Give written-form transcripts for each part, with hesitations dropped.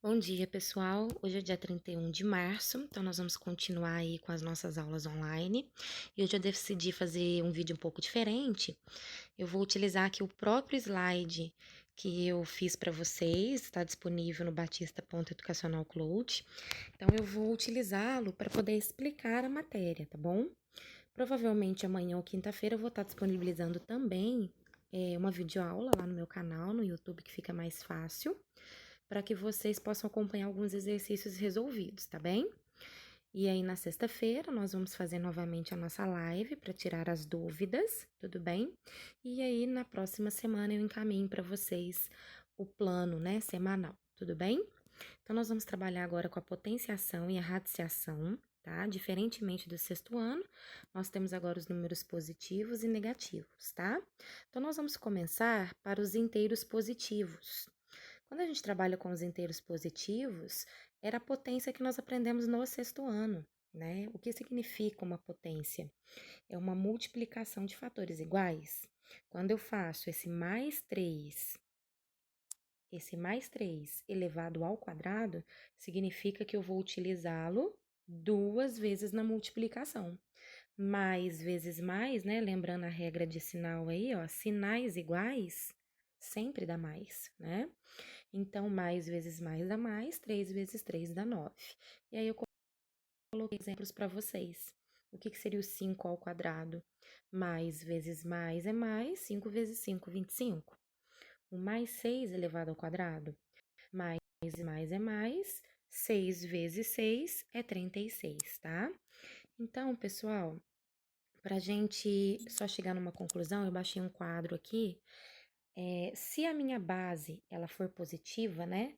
Bom dia, pessoal. Hoje é dia 31 de março, então nós vamos continuar aí com as nossas aulas online. E hoje eu decidi fazer um vídeo um pouco diferente. Eu vou utilizar aqui o próprio slide que eu fiz para vocês, está disponível no Batista Educacional Cloud. Então eu vou utilizá-lo para poder explicar a matéria, tá bom? Provavelmente amanhã ou quinta-feira eu vou estar disponibilizando também uma videoaula lá no meu canal, no YouTube, que fica mais fácil para que vocês possam acompanhar alguns exercícios resolvidos, tá bem? E aí, na sexta-feira, nós vamos fazer novamente a nossa live para tirar as dúvidas, tudo bem? E aí, na próxima semana, eu encaminho para vocês o plano, né, semanal, tudo bem? Então, nós vamos trabalhar agora com a potenciação e a radiciação, tá? Diferentemente do sexto ano, nós temos agora os números positivos e negativos, tá? Então, nós vamos começar para os inteiros positivos. Quando a gente trabalha com os inteiros positivos, era a potência que nós aprendemos no sexto ano, né? O que significa uma potência? É uma multiplicação de fatores iguais. Quando eu faço esse mais 3 elevado ao quadrado, significa que eu vou utilizá-lo duas vezes na multiplicação. Mais vezes mais, né? Lembrando a regra de sinal aí, ó, sinais iguais sempre dá mais, né? Então, mais vezes mais dá mais, 3 vezes 3 dá 9. E aí, eu coloquei exemplos para vocês. O que seria o 5 ao quadrado? Mais vezes mais é mais, 5 vezes 5, 25. O mais 6 elevado ao quadrado? Mais vezes mais é mais, 6 vezes 6 é 36, tá? Então, pessoal, para a gente só chegar numa conclusão, eu baixei um quadro aqui. Se a minha base ela for positiva, né?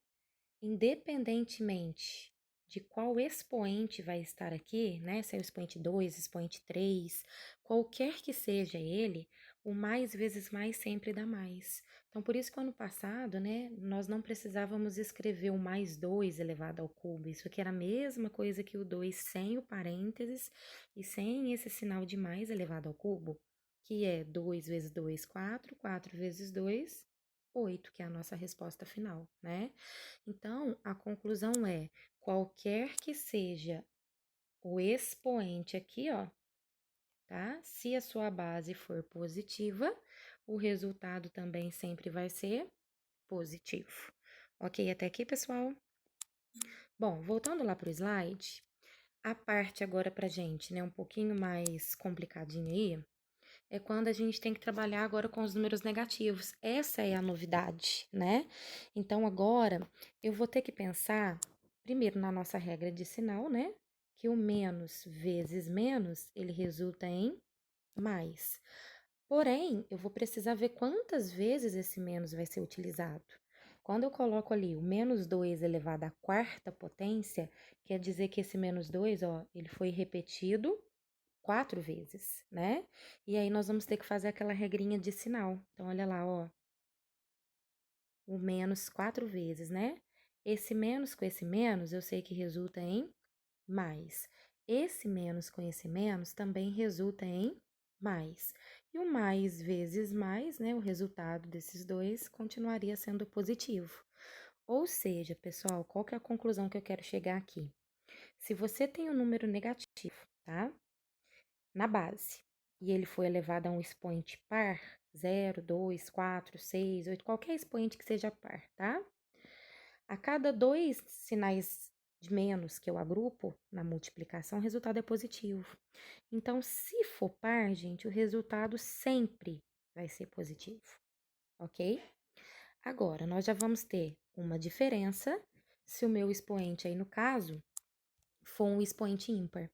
Independentemente de qual expoente vai estar aqui, né? Se é o expoente 2, expoente 3, qualquer que seja ele, o mais vezes mais sempre dá mais. Então, por isso que o ano passado, né, nós não precisávamos escrever o mais 2 elevado ao cubo. Isso aqui era a mesma coisa que o 2 sem o parênteses e sem esse sinal de mais elevado ao cubo, que é 2 vezes 2, 4, 4 vezes 2, 8, que é a nossa resposta final, né? Então, a conclusão é: qualquer que seja o expoente aqui, ó, tá? Se a sua base for positiva, o resultado também sempre vai ser positivo. Ok, até aqui, pessoal? Bom, voltando lá para o slide, a parte agora pra gente, né, um pouquinho mais complicadinha aí, é quando a gente tem que trabalhar agora com os números negativos. Essa é a novidade, né? Então, agora eu vou ter que pensar, primeiro, na nossa regra de sinal, né? Que o menos vezes menos, ele resulta em mais. Porém, eu vou precisar ver quantas vezes esse menos vai ser utilizado. Quando eu coloco ali o menos 2 elevado à quarta potência, quer dizer que esse menos 2, ó, ele foi repetido 4 vezes, né? E aí nós vamos ter que fazer aquela regrinha de sinal. Então, olha lá, ó, o menos 4 vezes, né? Esse menos com esse menos, eu sei que resulta em mais. Esse menos com esse menos também resulta em mais. E o mais vezes mais, né? O resultado desses dois continuaria sendo positivo. Ou seja, pessoal, qual que é a conclusão que eu quero chegar aqui? Se você tem um número negativo, tá? Na base, e ele foi elevado a um expoente par, 0, 2, 4, 6, 8, qualquer expoente que seja par, tá? A cada dois sinais de menos que eu agrupo na multiplicação, o resultado é positivo. Então, se for par, gente, o resultado sempre vai ser positivo, ok? Agora, nós já vamos ter uma diferença se o meu expoente aí, no caso, for um expoente ímpar.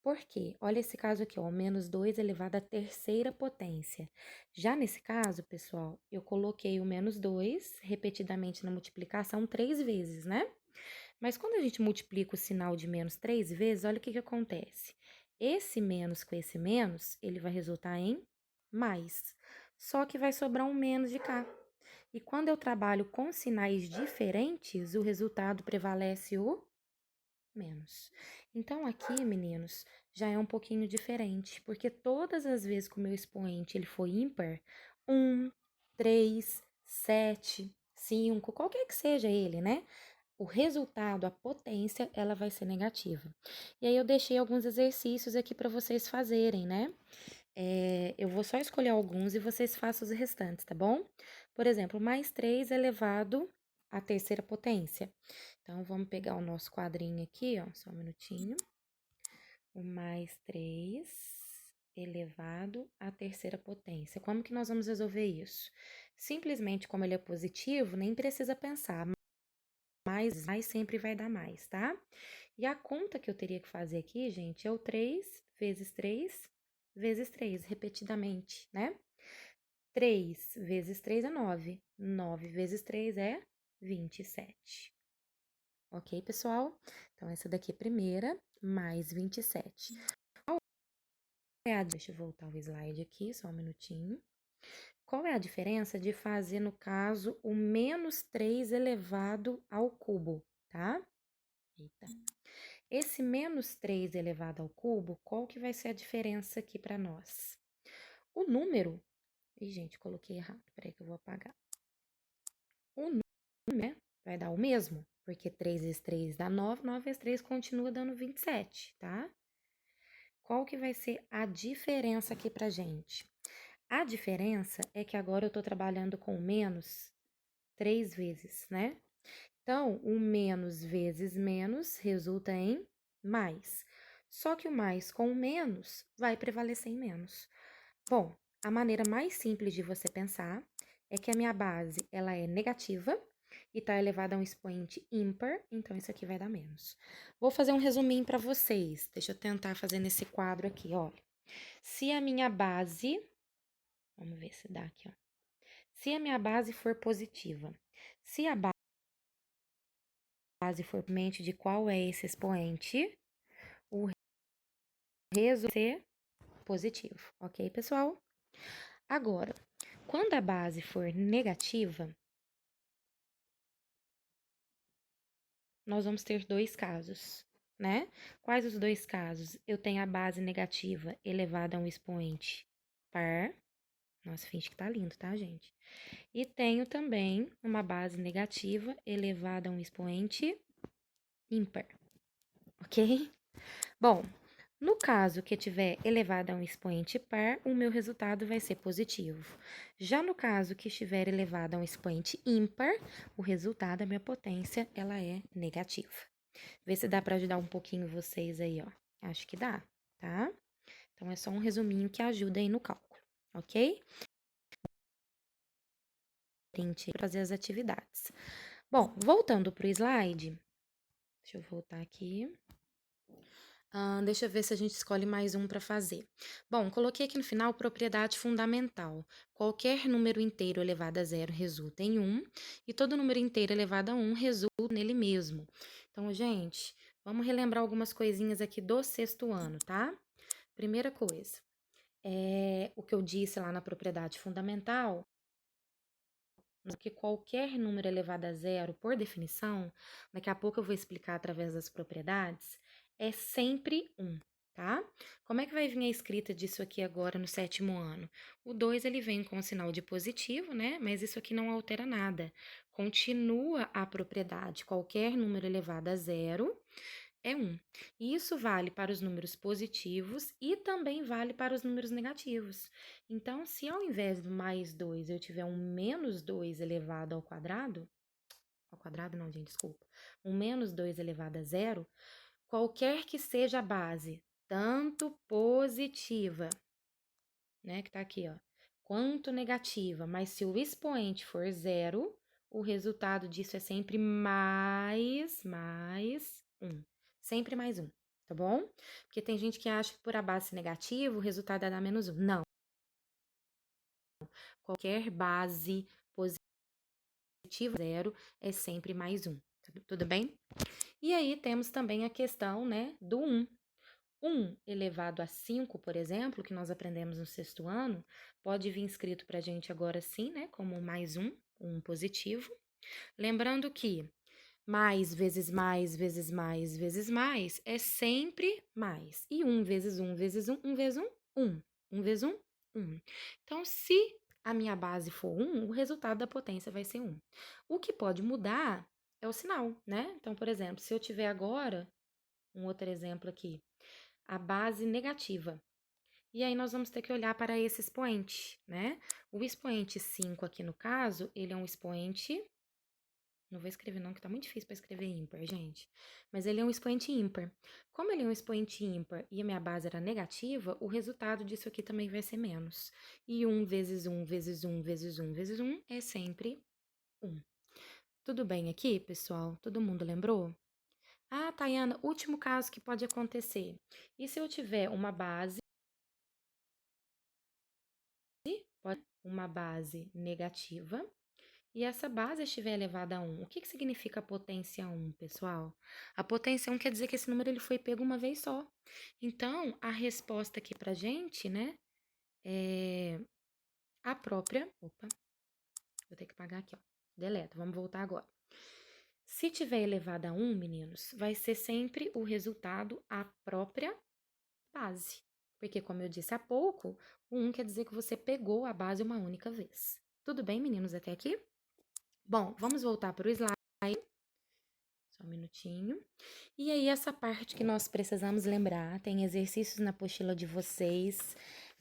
Por quê? Olha esse caso aqui, ó, menos 2 elevado à terceira potência. Já nesse caso, pessoal, eu coloquei o menos 2 repetidamente na multiplicação 3 vezes, né? Mas quando a gente multiplica o sinal de menos 3 vezes, olha o que acontece. Esse menos com esse menos, ele vai resultar em mais. Só que vai sobrar um menos de cá. E quando eu trabalho com sinais diferentes, o resultado prevalece o menos. Então, aqui, meninos, já é um pouquinho diferente, porque todas as vezes que o meu expoente ele for ímpar, 1, 3, 7, 5, qualquer que seja ele, né? o resultado, a potência, ela vai ser negativa. E aí eu deixei alguns exercícios aqui para vocês fazerem, né? Eu vou só escolher alguns e vocês façam os restantes, tá bom? Por exemplo, mais 3 elevado à terceira potência. Então, vamos pegar o nosso quadrinho aqui, ó, só um minutinho. O mais 3 elevado à terceira potência. Como que nós vamos resolver isso? Simplesmente, como ele é positivo, nem precisa pensar. Mais sempre vai dar mais, tá? E a conta que eu teria que fazer aqui, gente, é o 3 vezes 3 vezes 3, repetidamente, né? 3 vezes 3 é 9. 9 vezes 3 é 27. Ok, pessoal? Então, essa daqui é a primeira, mais 27. Deixa eu voltar o slide aqui, só um minutinho. Qual é a diferença de fazer, no caso, o menos 3 elevado ao cubo, tá? Eita. Esse menos 3 elevado ao cubo, qual que vai ser a diferença aqui para nós? O número... Ih, gente, coloquei errado. Peraí que eu vou apagar. O número, né, vai dar o mesmo, porque 3 vezes 3 dá 9, 9 vezes 3 continua dando 27, tá? Qual que vai ser a diferença aqui pra gente? A diferença é que agora eu tô trabalhando com o menos 3 vezes, né? Então, o menos vezes menos resulta em mais. Só que o mais com o menos vai prevalecer em menos. Bom, a maneira mais simples de você pensar é que a minha base ela é negativa e está elevada a um expoente ímpar, então isso aqui vai dar menos. Vou fazer um resuminho para vocês. Deixa eu tentar fazer nesse quadro aqui, olha. Se a minha base, vamos ver se dá aqui, ó. Se a minha base for positiva, se a base for mente de qual é esse expoente, o resultado vai ser positivo, ok, pessoal? Agora, quando a base for negativa, nós vamos ter dois casos, né? Quais os dois casos? Eu tenho a base negativa elevada a um expoente par. Nossa, finge que tá lindo, tá, gente? E tenho também uma base negativa elevada a um expoente ímpar, ok? Bom, no caso que tiver elevado a um expoente par, o meu resultado vai ser positivo. Já no caso que estiver elevado a um expoente ímpar, o resultado, a minha potência, ela é negativa. Vê se dá para ajudar um pouquinho vocês aí, ó. Acho que dá, tá? Então, é só um resuminho que ajuda aí no cálculo, ok? Print para fazer as atividades. Bom, voltando para o slide, deixa eu voltar aqui. Deixa eu ver se a gente escolhe mais um para fazer. Bom, coloquei aqui no final propriedade fundamental. Qualquer número inteiro elevado a zero resulta em 1, e todo número inteiro elevado a 1 resulta nele mesmo. Então, gente, vamos relembrar algumas coisinhas aqui do sexto ano, tá? Primeira coisa, o que eu disse lá na propriedade fundamental, que qualquer número elevado a zero, por definição, daqui a pouco eu vou explicar através das propriedades, é sempre 1, tá? Como é que vai vir a escrita disso aqui agora no sétimo ano? O 2, ele vem com o sinal de positivo, né? Mas isso aqui não altera nada. Continua a propriedade, qualquer número elevado a zero é 1. E isso vale para os números positivos e também vale para os números negativos. Então, se ao invés do mais 2 eu tiver um menos 2 elevado ao quadrado não, gente, desculpa, um menos 2 elevado a zero, qualquer que seja a base, tanto positiva, né, que tá aqui, ó, quanto negativa, mas se o expoente for zero, o resultado disso é sempre mais 1. Sempre mais 1, tá bom? Porque tem gente que acha que por a base negativa, o resultado é dar menos 1. Não. Qualquer base positiva, zero, é sempre mais 1. Tudo bem? E aí temos também a questão, né, do 1. 1 elevado a 5, por exemplo, que nós aprendemos no sexto ano, pode vir escrito para a gente agora sim, né, como mais 1, um positivo. Lembrando que mais vezes mais vezes mais vezes mais é sempre mais. E 1 vezes 1 vezes 1, 1 vezes 1, 1. 1 vezes 1, 1. Então, se a minha base for 1, o resultado da potência vai ser 1. O que pode mudar é o sinal, né? Então, por exemplo, se eu tiver agora, um outro exemplo aqui, a base negativa. E aí nós vamos ter que olhar para esse expoente, né? O expoente 5 aqui no caso, ele é um expoente. Não vou escrever não, que tá muito difícil para escrever ímpar, gente. Mas ele é um expoente ímpar. Como ele é um expoente ímpar e a minha base era negativa, o resultado disso aqui também vai ser menos. E 1 vezes 1 vezes 1 vezes 1 vezes 1 é sempre 1. Tudo bem aqui, pessoal? Todo mundo lembrou? Ah, Tayana, último caso que pode acontecer. E se eu tiver uma base negativa, e essa base estiver elevada a 1? O que significa a potência 1, pessoal? A potência 1 quer dizer que esse número ele foi pego uma vez só. Então, a resposta aqui pra gente, né, é a própria... Opa, vou ter que apagar aqui, ó. Deleta, vamos voltar agora. Se tiver elevada a 1, meninos, vai ser sempre o resultado a própria base. Porque, como eu disse há pouco, o 1 quer dizer que você pegou a base uma única vez. Tudo bem, meninos, até aqui? Bom, vamos voltar para o slide. Só um minutinho. E aí, essa parte que nós precisamos lembrar, tem exercícios na apostila de vocês,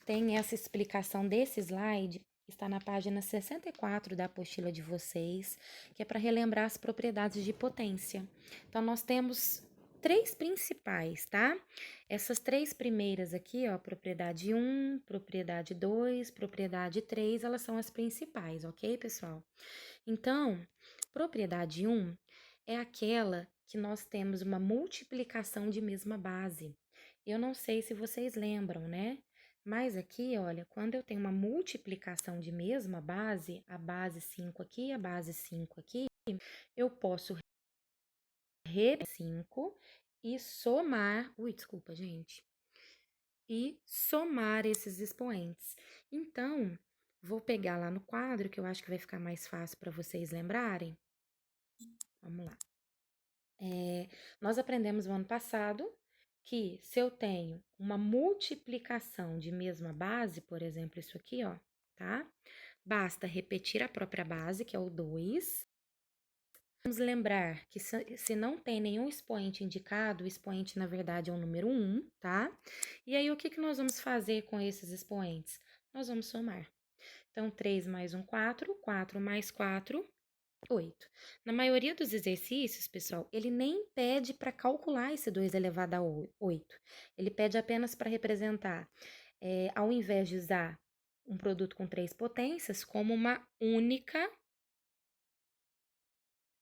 tem essa explicação desse slide, está na página 64 da apostila de vocês, que é para relembrar as propriedades de potência. Então, nós temos 3 principais, tá? Essas 3 primeiras aqui, ó, propriedade 1, propriedade 2, propriedade 3, elas são as principais, ok, pessoal? Então, propriedade 1 é aquela que nós temos uma multiplicação de mesma base. Eu não sei se vocês lembram, né? Mas aqui, olha, quando eu tenho uma multiplicação de mesma base, a base 5 aqui e a base 5 aqui, eu posso repetir 5 e somar... Ui, desculpa, gente. E somar esses expoentes. Então, vou pegar lá no quadro, que eu acho que vai ficar mais fácil para vocês lembrarem. Vamos lá. Nós aprendemos no ano passado que se eu tenho uma multiplicação de mesma base, por exemplo, isso aqui, ó, tá? Basta repetir a própria base, que é o 2. Vamos lembrar que se não tem nenhum expoente indicado, o expoente, na verdade, é o número 1, tá? E aí, o que nós vamos fazer com esses expoentes? Nós vamos somar. Então, 3 mais 1, 4, 4 mais 4, 8. Na maioria dos exercícios, pessoal, ele nem pede para calcular esse 2 elevado a 8. Ele pede apenas para representar, ao invés de usar um produto com 3 potências, como uma única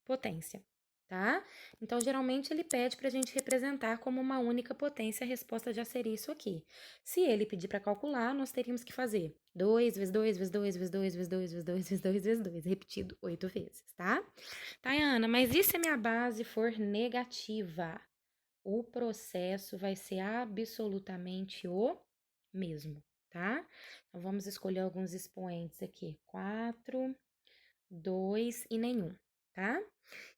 potência, tá? Então, geralmente, ele pede para a gente representar como uma única potência, a resposta já seria isso aqui. Se ele pedir para calcular, nós teríamos que fazer 2 vezes 2 vezes 2 vezes 2 vezes 2 vezes 2 vezes 2 vezes 2, repetido 8 vezes, tá? Tayana, mas e se a minha base for negativa? O processo vai ser absolutamente o mesmo, tá? Então, vamos escolher alguns expoentes aqui. 4, 2 e nenhum, tá?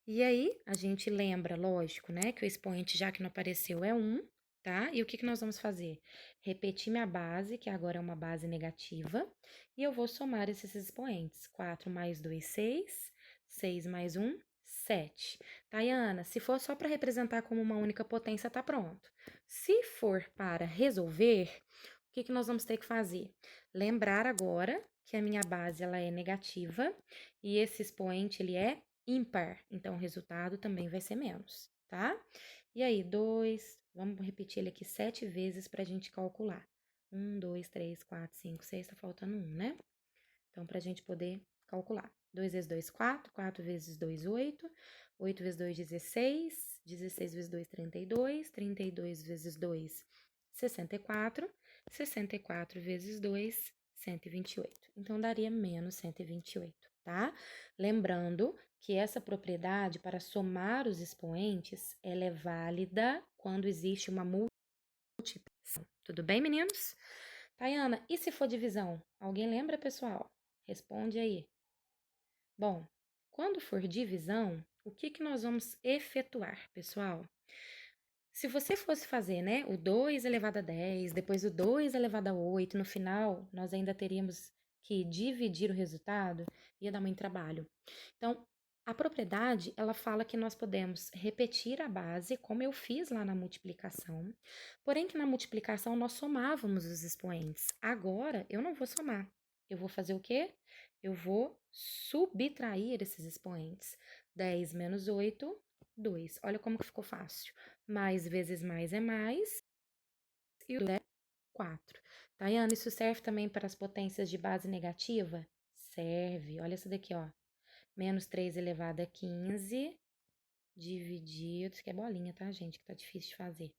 E aí, a gente lembra, lógico, né, que o expoente, já que não apareceu, é 1, tá? E o que nós vamos fazer? Repetir minha base, que agora é uma base negativa, e eu vou somar esses expoentes. 4 mais 2, 6. 6 mais 1, 7. Tayana, se for só para representar como uma única potência, tá pronto. Se for para resolver, o que nós vamos ter que fazer? Lembrar agora que a minha base ela é negativa e esse expoente ele é ímpar, então o resultado também vai ser menos, tá? E aí, 2, vamos repetir ele aqui 7 vezes para a gente calcular. 1, 2, 3, 4, 5, 6, tá faltando 1, né? Então, para a gente poder calcular. 2 vezes 2, 4, 4 vezes 2, 8, 8 vezes 2, 16, 16 vezes 2, 32, 32 vezes 2, 64, 64 vezes 2, 128. Então, daria menos 128, tá? Lembrando que essa propriedade, para somar os expoentes, ela é válida quando existe uma multiplicação. Tudo bem, meninos? Tayana, e se for divisão? Alguém lembra, pessoal? Responde aí. Bom, quando for divisão, o que nós vamos efetuar, pessoal? Se você fosse fazer, né, o 2 elevado a 10, depois o 2 elevado a 8, no final, nós ainda teríamos que dividir o resultado, ia dar muito trabalho. Então, A propriedade, ela fala que nós podemos repetir a base, como eu fiz lá na multiplicação, porém que na multiplicação nós somávamos os expoentes. Agora, eu não vou somar. Eu vou fazer o quê? Eu vou subtrair esses expoentes. 10 menos 8, 2. Olha como que ficou fácil. Mais vezes mais é mais, e o 2 é 4. Tayana, isso serve também para as potências de base negativa? Serve. Olha essa daqui, ó. Menos 3 elevado a 15, dividido, isso aqui é bolinha, tá, gente, que tá difícil de fazer.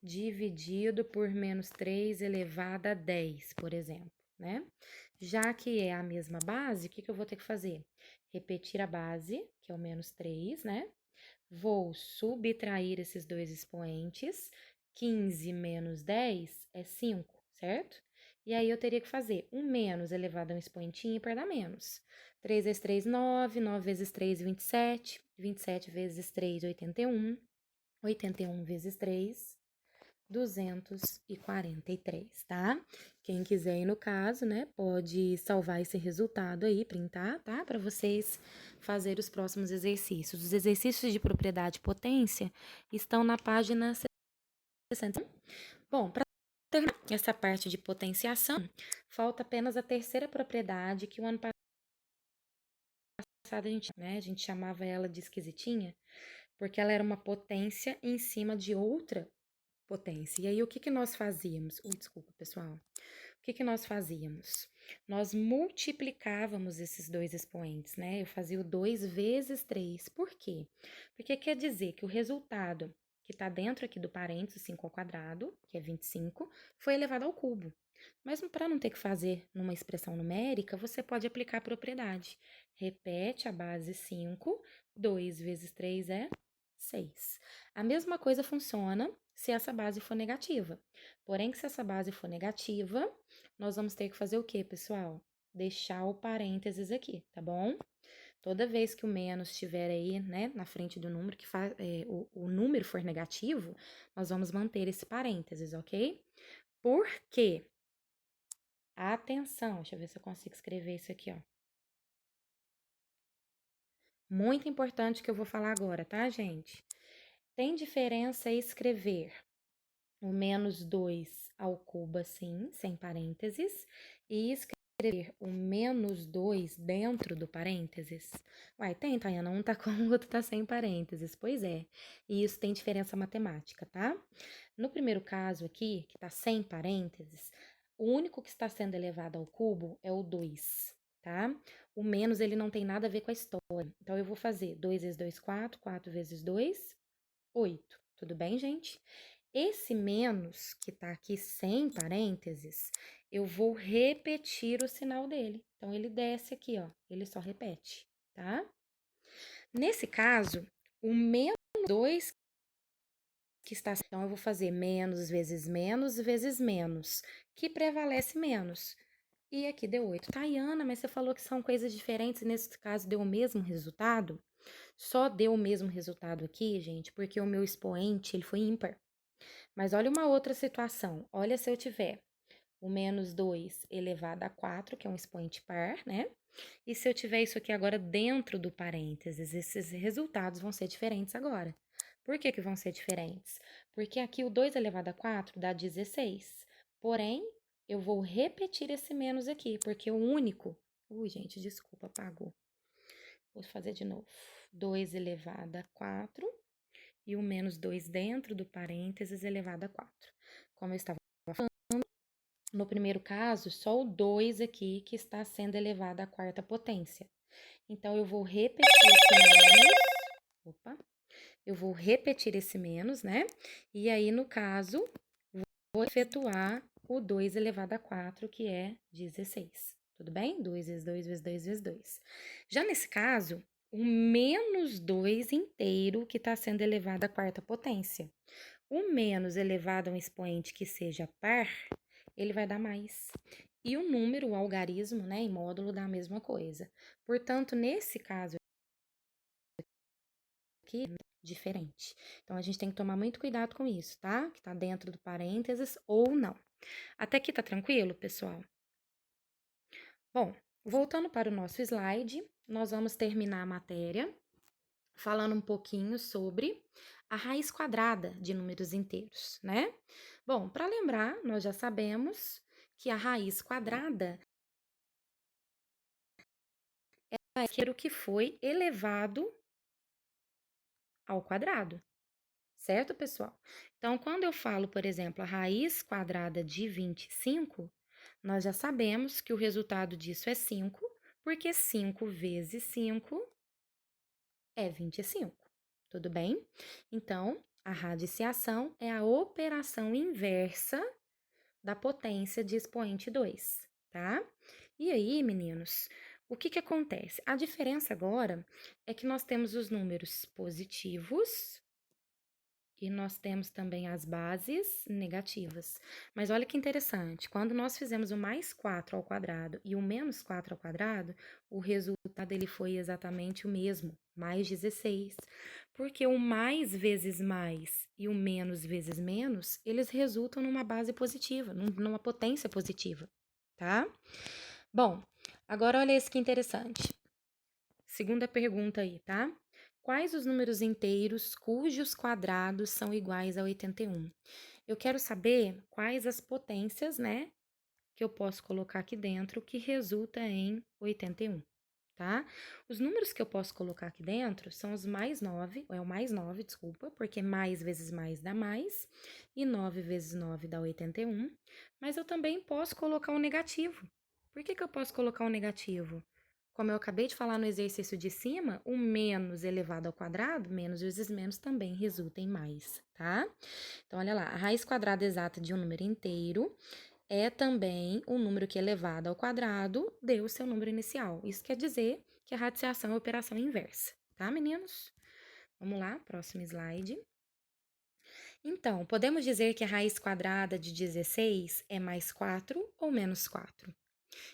Dividido por menos 3 elevado a 10, por exemplo, né? Já que é a mesma base, o que eu vou ter que fazer? Repetir a base, que é o menos 3, né? Vou subtrair esses dois expoentes. 15 menos 10 é 5, certo? E aí eu teria que fazer um menos elevado a um expoentinho para dar menos. 3 vezes 3, 9. 9 vezes 3, 27. 27 vezes 3, 81. 81 vezes 3, 243, tá? Quem quiser aí no caso, né, pode salvar esse resultado aí, printar, tá? Para vocês fazerem os próximos exercícios. Os exercícios de propriedade e potência estão na página 60. Bom, para terminar essa parte de potenciação, falta apenas a terceira propriedade que o ano passado a gente chamava ela de esquisitinha, porque ela era uma potência em cima de outra potência. E aí, o que que nós fazíamos? Desculpa, pessoal. O que que nós fazíamos? Nós multiplicávamos esses dois expoentes, né? Eu fazia o 2 vezes 3. Por quê? Porque quer dizer que o resultado que está dentro aqui do parênteses 5 ao quadrado, que é 25, foi elevado ao cubo. Mas para não ter que fazer numa expressão numérica, você pode aplicar a propriedade. Repete a base 5, 2 vezes 3 é 6. A mesma coisa funciona se essa base for negativa. Porém, se essa base for negativa, nós vamos ter que fazer o quê, pessoal? Deixar o parênteses aqui, tá bom? Toda vez que o menos estiver aí, né, na frente do número, o número for negativo, nós vamos manter esse parênteses, ok? Por quê? Atenção, deixa eu ver se eu consigo escrever isso aqui, ó. Muito importante que eu vou falar agora, tá, gente? Tem diferença escrever o menos 2 ao cubo assim, sem parênteses, e escrever o menos 2 dentro do parênteses? Uai, tem, Tayana, um tá com o outro tá sem parênteses. Pois é, e isso tem diferença matemática, tá? No primeiro caso aqui, que tá sem parênteses, o único que está sendo elevado ao cubo é o 2, tá? O menos, ele não tem nada a ver com a história. Então, eu vou fazer 2 vezes 2, 4, 4 vezes 2, 8. Tudo bem, gente? Esse menos, que tá aqui sem parênteses, eu vou repetir o sinal dele. Então, ele desce aqui, ó. Ele só repete, tá? Nesse caso, o menos 2 que está... Então, eu vou fazer menos vezes menos, que prevalece menos. E aqui deu 8. Tayana, mas você falou que são coisas diferentes e nesse caso deu o mesmo resultado? Só deu o mesmo resultado aqui, gente, porque o meu expoente ele foi ímpar. Mas olha uma outra situação. Olha se eu tiver o menos 2 elevado a 4, que é um expoente par, né? E se eu tiver isso aqui agora dentro do parênteses, esses resultados vão ser diferentes agora. Por que que vão ser diferentes? Porque aqui o 2 elevado a 4 dá 16. Porém, eu vou repetir esse menos aqui, porque o único... gente, desculpa, apagou. Vou fazer de novo. 2 elevado a 4 e o menos 2 dentro do parênteses elevado a 4. Como eu estava falando, no primeiro caso, só o 2 aqui que está sendo elevado à quarta potência. Então, eu vou repetir esse menos. Opa! Eu vou repetir esse menos, né? E aí, no caso, vou efetuar o 2 elevado a 4, que é 16. Tudo bem? 2 vezes 2 vezes 2 vezes 2. Já nesse caso, o menos 2 inteiro que está sendo elevado à quarta potência. O menos elevado a um expoente que seja par, ele vai dar mais. E o número, o algarismo, né, em módulo dá a mesma coisa. Portanto, nesse caso aqui, diferente. Então, a gente tem que tomar muito cuidado com isso, tá? Que tá dentro do parênteses ou não. Até aqui tá tranquilo, pessoal? Bom, voltando para o nosso slide, nós vamos terminar a matéria falando um pouquinho sobre a raiz quadrada de números inteiros, né? Bom, para lembrar, nós já sabemos que a raiz quadrada é aquilo que foi elevado ao quadrado, certo, pessoal? Então, quando eu falo, por exemplo, a raiz quadrada de 25, nós já sabemos que o resultado disso é 5, porque 5 vezes 5 é 25, tudo bem? Então, a radiciação é a operação inversa da potência de expoente 2, tá? E aí, meninos, o que que acontece? A diferença agora é que nós temos os números positivos e nós temos também as bases negativas. Mas olha que interessante, quando nós fizemos o mais 4 ao quadrado e o menos 4 ao quadrado, o resultado ele foi exatamente o mesmo, mais 16. Porque o mais vezes mais e o menos vezes menos, eles resultam numa base positiva, numa potência positiva, tá? Bom, agora olha esse que interessante. Segunda pergunta aí, tá? Quais os números inteiros cujos quadrados são iguais a 81? Eu quero saber quais as potências, né, que eu posso colocar aqui dentro que resulta em 81, tá? Os números que eu posso colocar aqui dentro são os mais 9, é o mais 9, desculpa, porque mais vezes mais dá mais, e 9 vezes 9 dá 81, mas eu também posso colocar um negativo. Por que que eu posso colocar um negativo? Como eu acabei de falar no exercício de cima, o menos elevado ao quadrado, menos vezes menos, também resulta em mais, tá? Então, olha lá, a raiz quadrada exata de um número inteiro é também um número que elevado ao quadrado deu o seu número inicial. Isso quer dizer que a radiciação é a operação inversa, tá, meninos? Vamos lá, próximo slide. Então, podemos dizer que a raiz quadrada de 16 é mais 4 ou menos 4?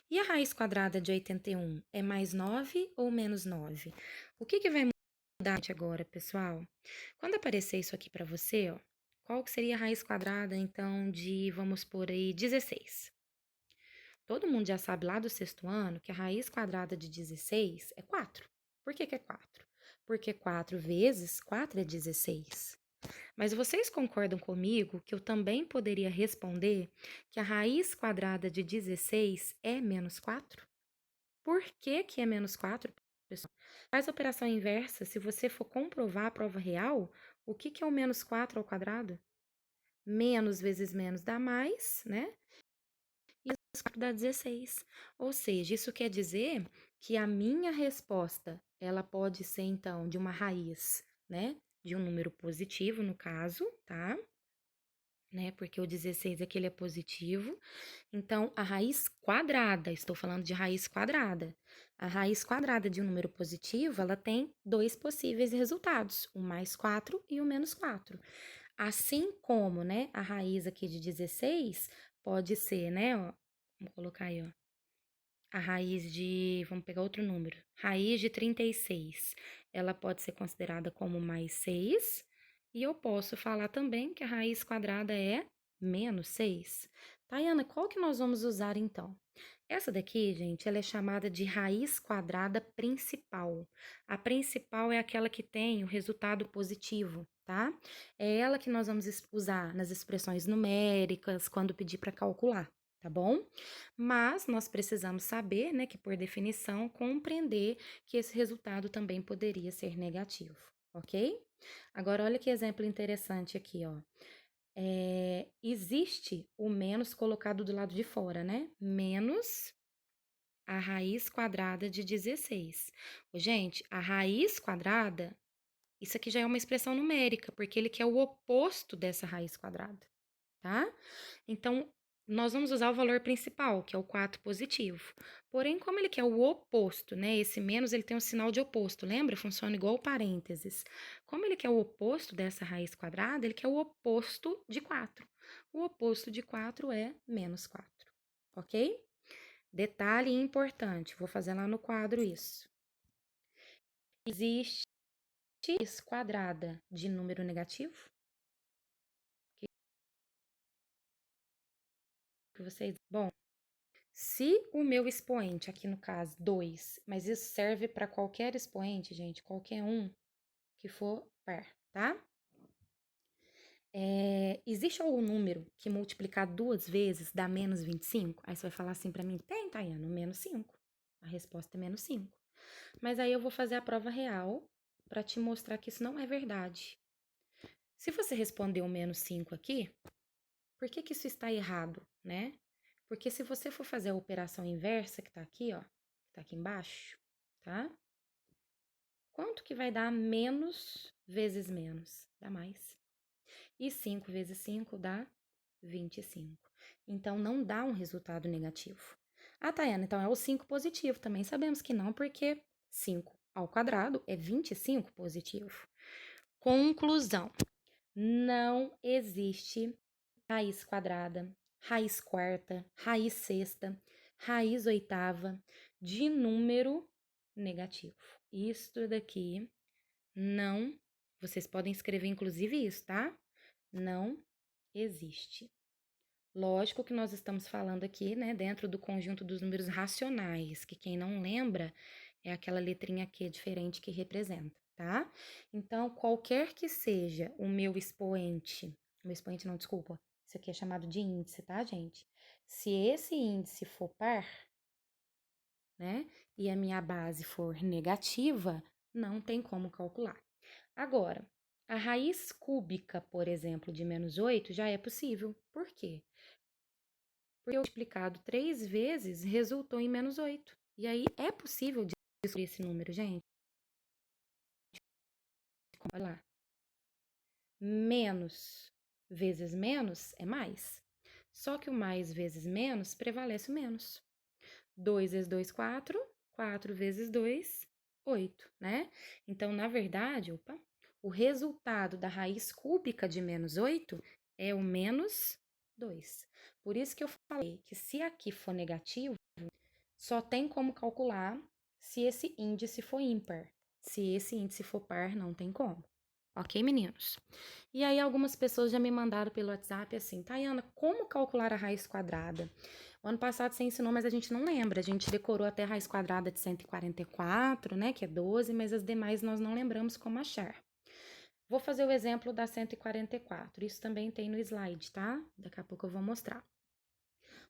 E a raiz quadrada de 81 é mais 9 ou menos 9? O que vai mudar agora, pessoal? Quando aparecer isso aqui para você, ó, qual que seria a raiz quadrada, então, de, vamos por aí, 16? Todo mundo já sabe lá do sexto ano que a raiz quadrada de 16 é 4. Por que que é 4? Porque 4 vezes 4 é 16. Mas vocês concordam comigo que eu também poderia responder que a raiz quadrada de 16 é menos 4? Por que que é menos 4, pessoal? Faz a operação inversa, se você for comprovar a prova real, o que que é o menos 4 ao quadrado? Menos vezes menos dá mais, né? E menos 4 dá 16. Ou seja, isso quer dizer que a minha resposta, ela pode ser, então, de uma raiz, né? De um número positivo, no caso, tá? Né? Porque o 16 aqui ele é positivo. Então, a raiz quadrada, estou falando de raiz quadrada. A raiz quadrada de um número positivo, ela tem dois possíveis resultados, o mais 4 e o menos 4. Assim como, né, a raiz aqui de 16 pode ser, né, ó, vamos colocar aí, ó, a raiz de, vamos pegar outro número, raiz de 36, ela pode ser considerada como mais 6, e eu posso falar também que a raiz quadrada é menos 6. Tayana, qual que nós vamos usar então? Essa daqui, gente, ela é chamada de raiz quadrada principal. A principal é aquela que tem o resultado positivo, tá? É ela que nós vamos usar nas expressões numéricas, quando pedir para calcular, tá bom? Mas nós precisamos saber, né, que por definição, compreender que esse resultado também poderia ser negativo, ok? Agora, olha que exemplo interessante aqui, ó. Existe o menos colocado do lado de fora, né? Menos a raiz quadrada de 16. Gente, a raiz quadrada, isso aqui já é uma expressão numérica, porque ele quer o oposto dessa raiz quadrada, tá? Então, nós vamos usar o valor principal, que é o 4 positivo. Porém, como ele quer o oposto, né? Esse menos, ele tem um sinal de oposto, lembra? Funciona igual parênteses. Como ele quer o oposto dessa raiz quadrada, ele quer o oposto de 4. O oposto de 4 é menos 4, ok? Detalhe importante, vou fazer lá no quadro isso. Existe raiz quadrada de número negativo? Que vocês... Bom, Se o meu expoente, aqui no caso 2, mas isso serve para qualquer expoente, gente, qualquer um que for par, tá? Existe algum número que multiplicar 2 vezes dá menos 25? Aí você vai falar assim para mim, tem, Tayana, menos 5. A resposta é menos 5. Mas aí eu vou fazer a prova real para te mostrar que isso não é verdade. Se você respondeu menos 5 aqui, por que que isso está errado, né? Porque se você for fazer a operação inversa, que tá aqui, ó, que tá aqui embaixo, tá? Quanto que vai dar menos vezes menos? Dá mais. E 5 vezes 5 dá 25. Então, não dá um resultado negativo. Ah, Tayana, então é o 5 positivo. Também sabemos que não, porque 5 ao quadrado é 25 positivo. Conclusão: não existe raiz quadrada, raiz quarta, raiz sexta, raiz oitava de número negativo. Isso daqui não. Vocês podem escrever inclusive isso, tá? Não existe. Lógico que nós estamos falando aqui, né, dentro do conjunto dos números racionais, que quem não lembra é aquela letrinha Q diferente que representa, tá? Então, qualquer que seja o meu expoente não, desculpa, isso aqui é chamado de índice, tá, gente? Se esse índice for par, né, e a minha base for negativa, não tem como calcular. Agora, a raiz cúbica, por exemplo, de menos 8 já é possível. Por quê? Porque multiplicado 3 vezes resultou em menos 8. E aí é possível descobrir esse número, gente? Olha lá. Menos vezes menos é mais. Só que o mais vezes menos prevalece o menos. 2 vezes 2, 4. 4 vezes 2, 8, né? Então, na verdade, o resultado da raiz cúbica de menos 8 é o menos 2. Por isso que eu falei que se aqui for negativo, só tem como calcular se esse índice for ímpar. Se esse índice for par, não tem como. Ok, meninos? E aí, algumas pessoas já me mandaram pelo WhatsApp assim, Tayana, como calcular a raiz quadrada? O ano passado você ensinou, mas a gente não lembra. A gente decorou até a raiz quadrada de 144, né, que é 12, mas as demais nós não lembramos como achar. Vou fazer o exemplo da 144. Isso também tem no slide, tá? Daqui a pouco eu vou mostrar.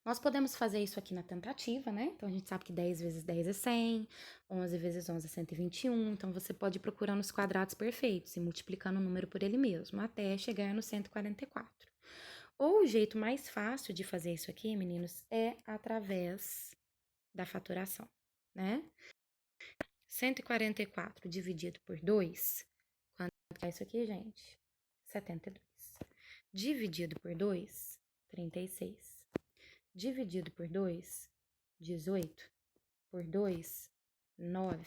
Nós podemos fazer isso aqui na tentativa, né? Então, a gente sabe que 10 vezes 10 é 100, 11 vezes 11 é 121. Então, você pode ir procurando os quadrados perfeitos e multiplicando o número por ele mesmo, até chegar no 144. Ou o jeito mais fácil de fazer isso aqui, meninos, é através da fatoração, né? 144 dividido por 2, quanto é isso aqui, gente? 72. Dividido por 2, 36. Dividido por 2, 18. Por 2, 9.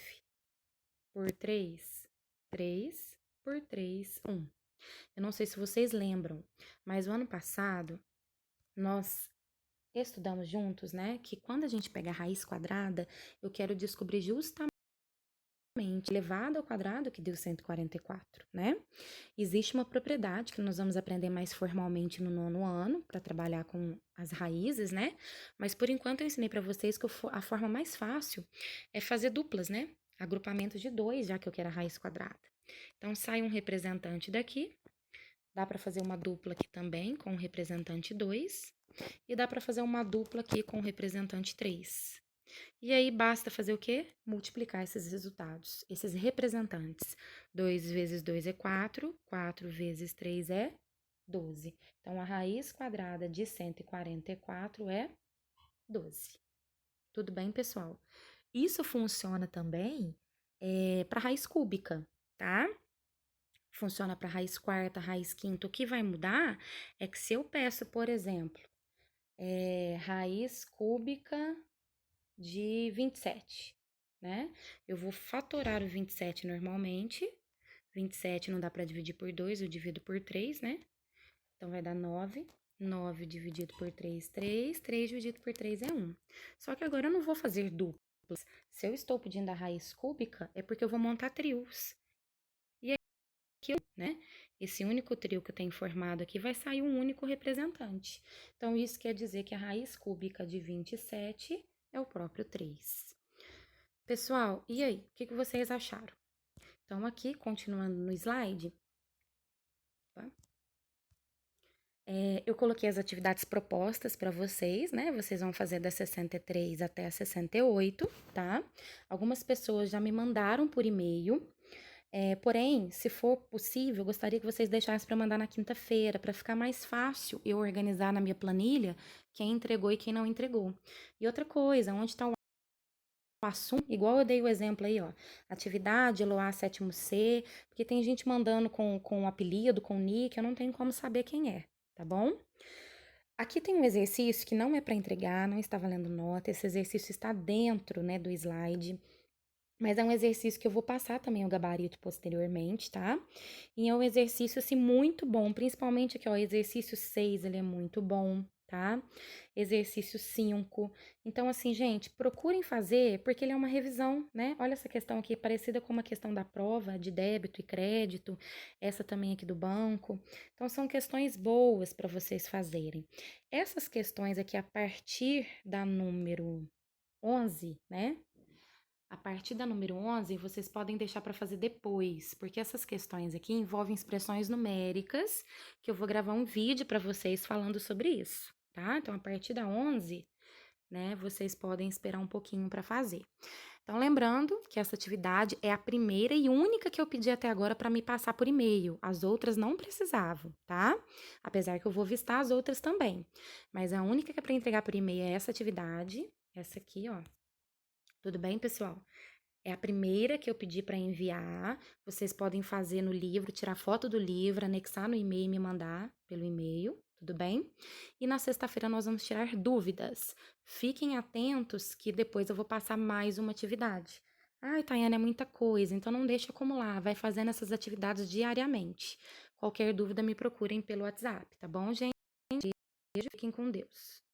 Por 3, 3. Por 3, 1. Eu não sei se vocês lembram, mas o ano passado nós estudamos juntos, né, que quando a gente pega a raiz quadrada, eu quero descobrir justamente elevado ao quadrado que deu 144, né? Existe uma propriedade que nós vamos aprender mais formalmente no 9º ano, para trabalhar com as raízes, né? Mas por enquanto eu ensinei para vocês que a forma mais fácil é fazer duplas, né? Agrupamento de 2, já que eu quero a raiz quadrada. Então, sai um representante daqui, dá para fazer uma dupla aqui também com o representante 2, e dá para fazer uma dupla aqui com o representante 3. E aí, basta fazer o quê? Multiplicar esses resultados, esses representantes. 2 vezes 2 é 4, 4 vezes 3 é 12. Então, a raiz quadrada de 144 é 12. Tudo bem, pessoal? Isso funciona também para raiz cúbica, tá? Funciona para raiz quarta, raiz quinta. O que vai mudar é que se eu peço, por exemplo, raiz cúbica de 27, né? Eu vou fatorar o 27 normalmente. 27 não dá para dividir por 2, eu divido por 3, né? Então, vai dar 9. 9 dividido por 3, 3. 3 dividido por 3 é 1. Só que agora eu não vou fazer duplas. Se eu estou pedindo a raiz cúbica, é porque eu vou montar trios. né? Esse único trio que eu tenho formado aqui vai sair um único representante. Então, isso quer dizer que a raiz cúbica de 27 é o próprio 3. Pessoal, e aí? O que vocês acharam? Então, aqui, continuando no slide, tá? Eu coloquei as atividades propostas para vocês, né? Vocês vão fazer da 63 até a 68, tá? Algumas pessoas já me mandaram por e-mail. Porém, se for possível, eu gostaria que vocês deixassem para mandar na quinta-feira, para ficar mais fácil eu organizar na minha planilha quem entregou e quem não entregou. E outra coisa, onde está o assunto, igual eu dei o exemplo aí, ó, atividade, Eloá sétimo C, porque tem gente mandando com apelido, com nick, eu não tenho como saber quem é, tá bom? Aqui tem um exercício que não é para entregar, não está valendo nota, esse exercício está dentro, né, do slide. Mas é um exercício que eu vou passar também o gabarito posteriormente, tá? E é um exercício, assim, muito bom, principalmente aqui, ó, exercício 6, ele é muito bom, tá? Exercício 5. Então, assim, gente, procurem fazer, porque ele é uma revisão, né? Olha essa questão aqui, parecida com uma questão da prova de débito e crédito, essa também aqui do banco. Então, são questões boas para vocês fazerem. Essas questões aqui, a partir da número 11, né? A partir da número 11, vocês podem deixar para fazer depois, porque essas questões aqui envolvem expressões numéricas, que eu vou gravar um vídeo para vocês falando sobre isso, tá? Então, a partir da 11, né, vocês podem esperar um pouquinho para fazer. Então, lembrando que essa atividade é a primeira e única que eu pedi até agora para me passar por e-mail. As outras não precisavam, tá? Apesar que eu vou vistar as outras também. Mas a única que é para entregar por e-mail é essa atividade, essa aqui, ó. Tudo bem, pessoal? É a primeira que eu pedi para enviar. Vocês podem fazer no livro, tirar foto do livro, anexar no e-mail e me mandar pelo e-mail, tudo bem? E na sexta-feira nós vamos tirar dúvidas. Fiquem atentos que depois eu vou passar mais uma atividade. Ai, Tayana, é muita coisa, então não deixe acumular, vai fazendo essas atividades diariamente. Qualquer dúvida me procurem pelo WhatsApp, tá bom, gente? Beijo, fiquem com Deus.